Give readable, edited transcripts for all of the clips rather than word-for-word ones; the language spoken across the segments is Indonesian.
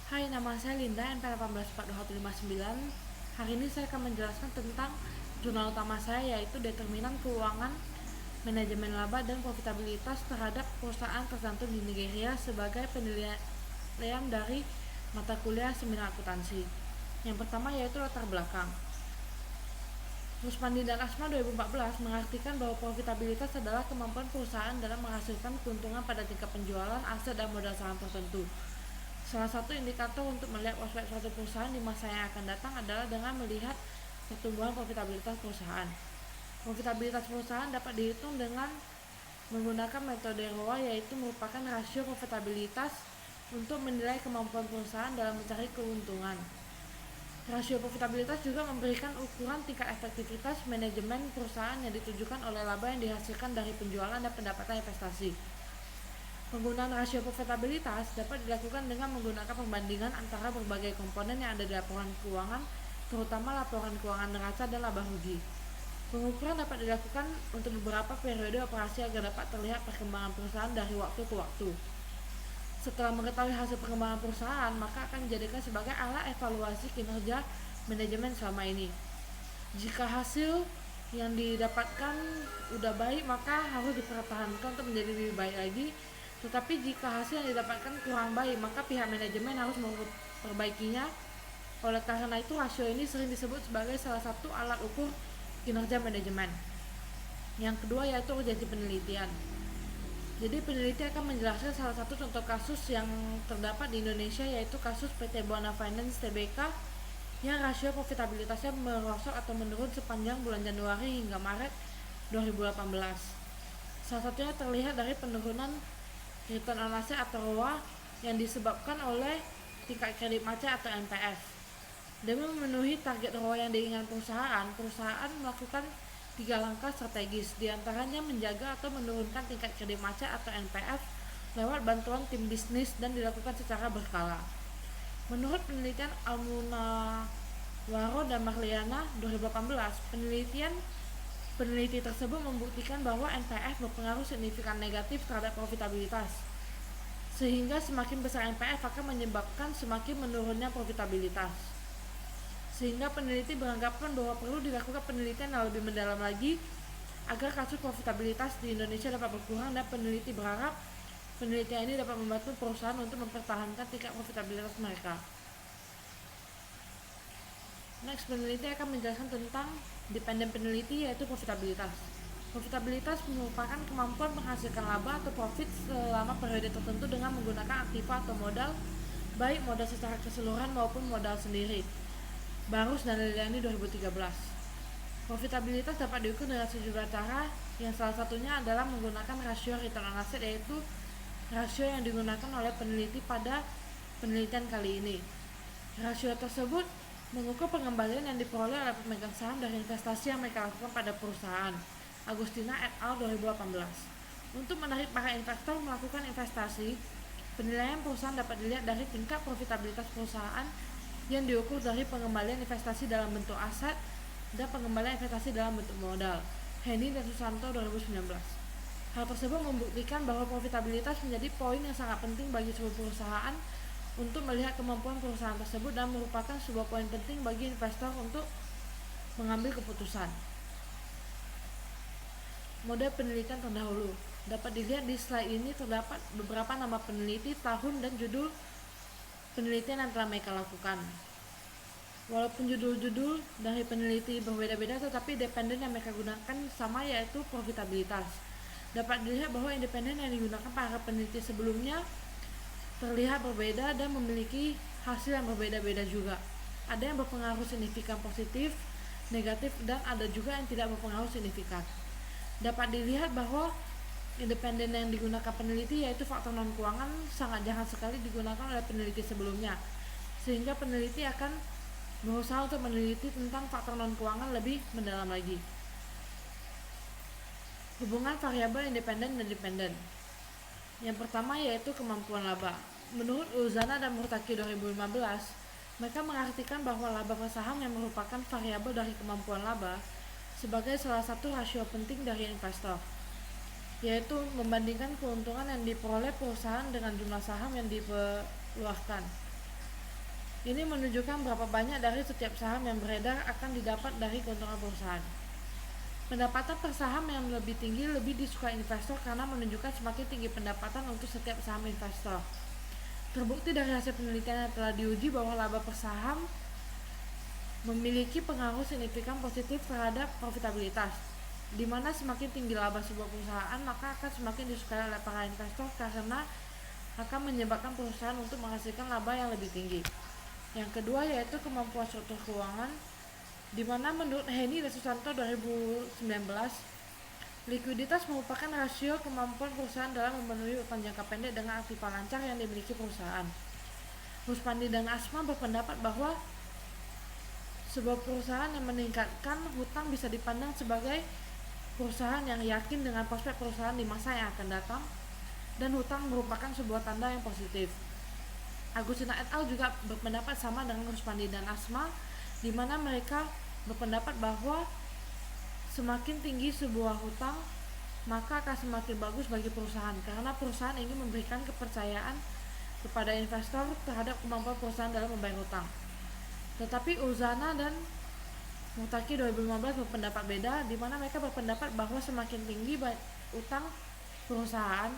Hai, nama saya Linda, NP1842159. Hari ini saya akan menjelaskan tentang jurnal utama saya, yaitu determinan keuangan, manajemen laba, dan profitabilitas terhadap perusahaan tertentu di Nigeria sebagai penilaian dari mata kuliah seminar akuntansi. Yang pertama yaitu latar belakang. Rusmandi dan Asma 2014 mengartikan bahwa profitabilitas adalah kemampuan perusahaan dalam menghasilkan keuntungan pada tingkat penjualan aset dan modal saham tertentu. Salah satu indikator untuk melihat prospek suatu perusahaan di masa yang akan datang adalah dengan melihat pertumbuhan profitabilitas perusahaan. Profitabilitas perusahaan dapat dihitung dengan menggunakan metode ROA, yaitu merupakan rasio profitabilitas untuk menilai kemampuan perusahaan dalam mencari keuntungan. Rasio profitabilitas juga memberikan ukuran tingkat efektivitas manajemen perusahaan yang ditujukan oleh laba yang dihasilkan dari penjualan dan pendapatan investasi. Penggunaan rasio profitabilitas dapat dilakukan dengan menggunakan pembandingan antara berbagai komponen yang ada di laporan keuangan, terutama laporan keuangan neraca dan laba rugi. Pengukuran dapat dilakukan untuk beberapa periode operasi agar dapat terlihat perkembangan perusahaan dari waktu ke waktu. Setelah mengetahui hasil pengembangan perusahaan, maka akan dijadikan sebagai alat evaluasi kinerja manajemen selama ini. Jika hasil yang didapatkan udah baik, maka harus dipertahankan untuk menjadi lebih baik lagi. Tetapi jika hasil yang didapatkan kurang baik, maka pihak manajemen harus memperbaikinya. Oleh karena itu, rasio ini sering disebut sebagai salah satu alat ukur kinerja manajemen. Yang kedua yaitu urgensi penelitian. Jadi peneliti akan menjelaskan salah satu contoh kasus yang terdapat di Indonesia, yaitu kasus PT Buana Finance Tbk yang rasio profitabilitasnya merosot atau menurun sepanjang bulan Januari hingga Maret 2018. Salah satunya terlihat dari penurunan return on asset atau ROA yang disebabkan oleh tingkat kredit macet atau NPF. Demi memenuhi target ROA yang diinginkan perusahaan melakukan 3 langkah strategis, diantaranya menjaga atau menurunkan tingkat kredit macet atau NPF lewat bantuan tim bisnis dan dilakukan secara berkala. Menurut penelitian Almunawaro dan Marliana 2018, peneliti tersebut membuktikan bahwa NPF berpengaruh signifikan negatif terhadap profitabilitas, sehingga semakin besar NPF akan menyebabkan semakin menurunnya profitabilitas. Sehingga peneliti beranggapan bahwa perlu dilakukan penelitian yang lebih mendalam lagi agar kasus profitabilitas di Indonesia dapat berkurang, dan peneliti berharap penelitian ini dapat membantu perusahaan untuk mempertahankan tingkat profitabilitas mereka. Next, peneliti akan menjelaskan tentang dependen peneliti, yaitu profitabilitas. Profitabilitas merupakan kemampuan menghasilkan laba atau profit selama periode tertentu dengan menggunakan aktiva atau modal, baik modal secara keseluruhan maupun modal sendiri. Barus dan Liliani 2013. Profitabilitas dapat diukur dengan sejumlah cara, yang salah satunya adalah menggunakan rasio return on asset, yaitu rasio yang digunakan oleh peneliti pada penelitian kali ini. Rasio tersebut mengukur pengembalian yang diperoleh oleh pemegang saham dari investasi yang mereka lakukan pada perusahaan. Agustina et al. 2018. Untuk menarik para investor melakukan investasi, penilaian perusahaan dapat dilihat dari tingkat profitabilitas perusahaan yang diukur dari pengembalian investasi dalam bentuk aset dan pengembalian investasi dalam bentuk modal. Henny dan Susanto 2019. Hal tersebut membuktikan bahwa profitabilitas menjadi poin yang sangat penting bagi sebuah perusahaan untuk melihat kemampuan perusahaan tersebut dan merupakan sebuah poin penting bagi investor untuk mengambil keputusan. Model penelitian terdahulu. Dapat dilihat di slide ini terdapat beberapa nama peneliti, tahun, dan judul penelitian yang telah mereka lakukan. Walaupun judul-judul dari peneliti berbeda-beda, tetapi independen yang mereka gunakan sama, yaitu profitabilitas. Dapat dilihat bahwa independen yang digunakan para peneliti sebelumnya terlihat berbeda dan memiliki hasil yang berbeda-beda juga. Ada yang berpengaruh signifikan positif, negatif, dan ada juga yang tidak berpengaruh signifikan. Dapat dilihat bahwa independen yang digunakan peneliti, yaitu faktor non-keuangan, sangat jarang sekali digunakan oleh peneliti sebelumnya, sehingga peneliti akan berusaha untuk meneliti tentang faktor non-keuangan lebih mendalam lagi. Hubungan variabel independen dan dependen. Yang pertama yaitu kemampuan laba. Menurut Uzana dan Murtaki 2015, mereka mengartikan bahwa laba per saham yang merupakan variabel dari kemampuan laba sebagai salah satu rasio penting dari investor, yaitu membandingkan keuntungan yang diperoleh perusahaan dengan jumlah saham yang diperluaskan. Ini menunjukkan berapa banyak dari setiap saham yang beredar akan didapat dari keuntungan perusahaan. Pendapatan per saham yang lebih tinggi lebih disukai investor karena menunjukkan semakin tinggi pendapatan untuk setiap saham investor. Terbukti dari hasil penelitian yang telah diuji bahwa laba per saham memiliki pengaruh signifikan positif terhadap profitabilitas, di mana semakin tinggi laba sebuah perusahaan maka akan semakin disukai oleh para investor karena akan menyebabkan perusahaan untuk menghasilkan laba yang lebih tinggi. Yang kedua yaitu kemampuan struktur keuangan, di mana menurut Heni dan Susanto 2019, likuiditas merupakan rasio kemampuan perusahaan dalam memenuhi utang jangka pendek dengan aktiva lancar yang dimiliki perusahaan. Ruspandi dan Asma berpendapat bahwa sebuah perusahaan yang meningkatkan hutang bisa dipandang sebagai perusahaan yang yakin dengan prospek perusahaan di masa yang akan datang, dan hutang merupakan sebuah tanda yang positif. Agustina et al. Juga berpendapat sama dengan Ruspandi dan Asma, di mana mereka berpendapat bahwa semakin tinggi sebuah hutang maka akan semakin bagus bagi perusahaan karena perusahaan ingin memberikan kepercayaan kepada investor terhadap kemampuan perusahaan dalam membayar hutang. Tetapi Uzana dan Mutaki 2015 berpendapat beda, di mana mereka berpendapat bahwa semakin tinggi utang perusahaan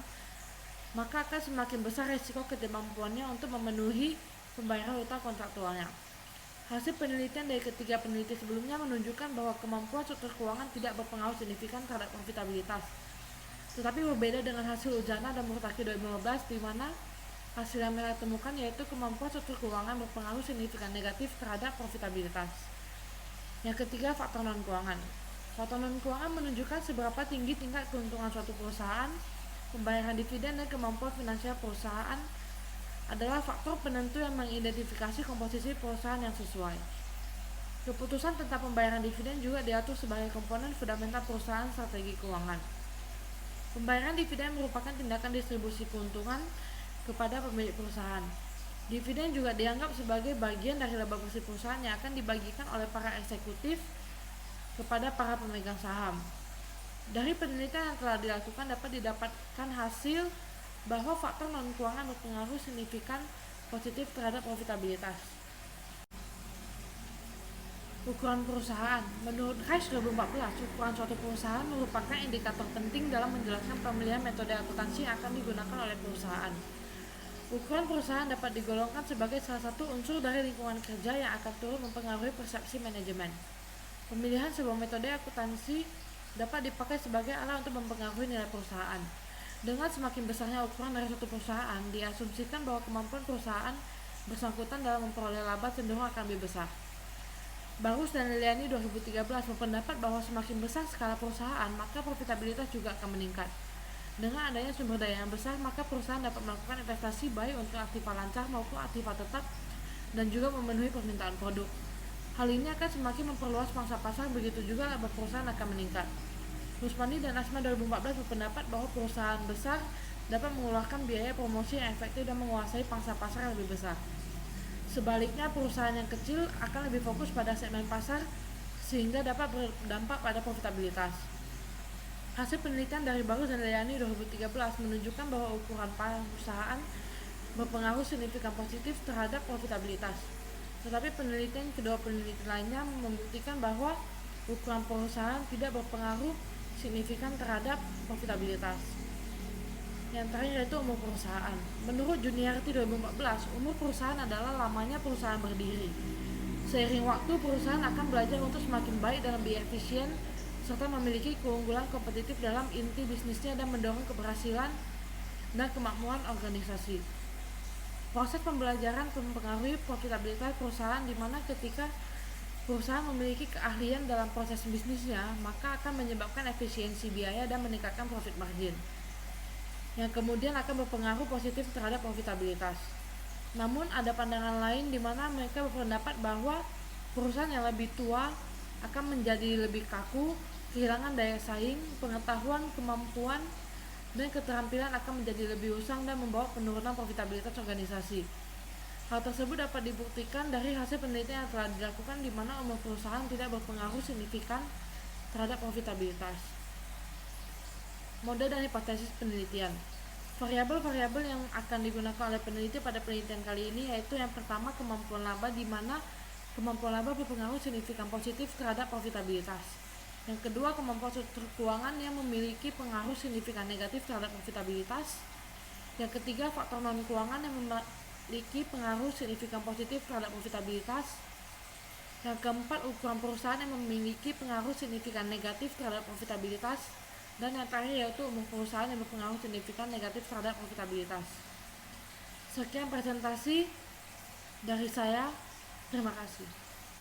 maka akan semakin besar risiko ketidakmampuannya untuk memenuhi pembayaran hutang kontraktualnya. Hasil penelitian dari ketiga peneliti sebelumnya menunjukkan bahwa kemampuan struktur keuangan tidak berpengaruh signifikan terhadap profitabilitas. Tetapi berbeda dengan hasil Uzana dan Murtaki 2015, di mana hasil yang mereka temukan yaitu kemampuan struktur keuangan berpengaruh signifikan negatif terhadap profitabilitas. Yang ketiga, faktor non-keuangan. Faktor non-keuangan menunjukkan seberapa tinggi tingkat keuntungan suatu perusahaan. Pembayaran dividen dan kemampuan finansial perusahaan adalah faktor penentu yang mengidentifikasi komposisi perusahaan yang sesuai. Keputusan tentang pembayaran dividen juga diatur sebagai komponen fundamental perusahaan strategi keuangan. Pembayaran dividen merupakan tindakan distribusi keuntungan kepada pemilik perusahaan. Dividen juga dianggap sebagai bagian dari laba bersih perusahaan yang akan dibagikan oleh para eksekutif kepada para pemegang saham. Dari penelitian yang telah dilakukan dapat didapatkan hasil bahwa faktor non-keuangan berpengaruh signifikan positif terhadap profitabilitas. Ukuran perusahaan. Menurut Rice 2014, ukuran suatu perusahaan merupakan indikator penting dalam menjelaskan pemilihan metode akuntansi yang akan digunakan oleh perusahaan. Ukuran perusahaan dapat digolongkan sebagai salah satu unsur dari lingkungan kerja yang akan turut mempengaruhi persepsi manajemen. Pemilihan sebuah metode akuntansi dapat dipakai sebagai alat untuk mempengaruhi nilai perusahaan. Dengan semakin besarnya ukuran dari suatu perusahaan, diasumsikan bahwa kemampuan perusahaan bersangkutan dalam memperoleh laba cenderung akan lebih besar. Barus dan Liliani 2013 berpendapat bahwa semakin besar skala perusahaan, maka profitabilitas juga akan meningkat. Dengan adanya sumber daya yang besar, maka perusahaan dapat melakukan investasi baik untuk aktiva lancar maupun aktiva tetap dan juga memenuhi permintaan produk. Hal ini akan semakin memperluas pangsa pasar, begitu juga laba perusahaan akan meningkat. Rusmani dan Asma 2014 berpendapat bahwa perusahaan besar dapat mengeluarkan biaya promosi yang efektif dan menguasai pangsa pasar yang lebih besar. Sebaliknya, perusahaan yang kecil akan lebih fokus pada segmen pasar sehingga dapat berdampak pada profitabilitas. Hasil penelitian dari Barus dan Liliani 2013 menunjukkan bahwa ukuran perusahaan berpengaruh signifikan positif terhadap profitabilitas. Tetapi penelitian kedua peneliti lainnya membuktikan bahwa ukuran perusahaan tidak berpengaruh signifikan terhadap profitabilitas. Yang terakhir yaitu umur perusahaan. Menurut Juniarti 2014, umur perusahaan adalah lamanya perusahaan berdiri. Seiring waktu, perusahaan akan belajar untuk semakin baik dan lebih efisien serta memiliki keunggulan kompetitif dalam inti bisnisnya dan mendorong keberhasilan dan kemakmuran organisasi. Proses pembelajaran mempengaruhi profitabilitas perusahaan, di mana ketika perusahaan memiliki keahlian dalam proses bisnisnya, maka akan menyebabkan efisiensi biaya dan meningkatkan profit margin, yang kemudian akan berpengaruh positif terhadap profitabilitas. Namun ada pandangan lain di mana mereka berpendapat bahwa perusahaan yang lebih tua akan menjadi lebih kaku, kehilangan daya saing, pengetahuan, kemampuan, dan keterampilan akan menjadi lebih usang dan membawa penurunan profitabilitas organisasi. Hal tersebut dapat dibuktikan dari hasil penelitian yang telah dilakukan di mana umur perusahaan tidak berpengaruh signifikan terhadap profitabilitas. Model dan hipotesis penelitian. Variabel-variabel yang akan digunakan oleh peneliti pada penelitian kali ini yaitu yang pertama kemampuan laba, di mana kemampuan laba berpengaruh signifikan positif terhadap profitabilitas. Yang kedua, kemampuan struktur keuangan yang memiliki pengaruh signifikan negatif terhadap profitabilitas. Yang ketiga, faktor non keuangan yang memiliki pengaruh signifikan positif terhadap profitabilitas. Yang keempat, ukuran perusahaan yang memiliki pengaruh signifikan negatif terhadap profitabilitas. Dan yang terakhir yaitu umur perusahaan yang berpengaruh signifikan negatif terhadap profitabilitas. Sekian presentasi dari saya. Terima kasih.